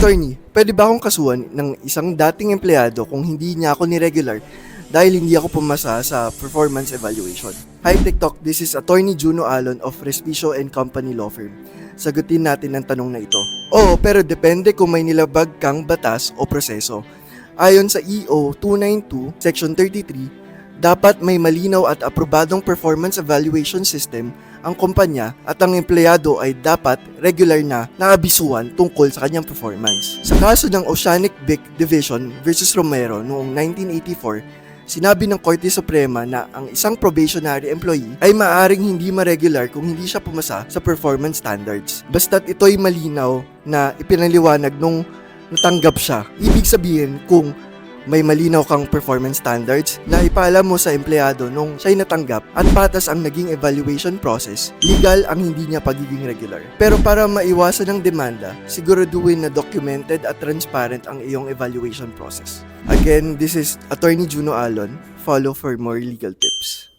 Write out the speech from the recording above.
Attorney, pwede ba akong kasuhan ng isang dating empleyado kung hindi niya ako ni-regular dahil hindi ako pumasa sa performance evaluation? Hi TikTok, this is Attorney Juno Alon of Respicio and Company Law Firm. Sagutin natin ang tanong na ito. Oo, pero depende kung may nilabag kang batas o proseso. Ayon sa EO 292, Section 33, dapat may malinaw at aprobadong performance evaluation system ang kumpanya at ang empleyado ay dapat regular na naabisuhan tungkol sa kanyang performance. Sa kaso ng Oceanic Vic Division versus Romero noong 1984, sinabi ng Korte Suprema na ang isang probationary employee ay maaaring hindi ma-regular kung hindi siya pumasa sa performance standards. Basta't ito'y malinaw na ipinaliwanag nung natanggap siya. Ibig sabihin kung may malinaw kang performance standards na ipaalam mo sa empleyado nung siya'y natanggap at patas ang naging evaluation process, legal ang hindi niya pagiging regular. Pero para maiwasan ang demanda, siguraduhin na documented at transparent ang iyong evaluation process. Again, this is Attorney Juno Alon. Follow for more legal tips.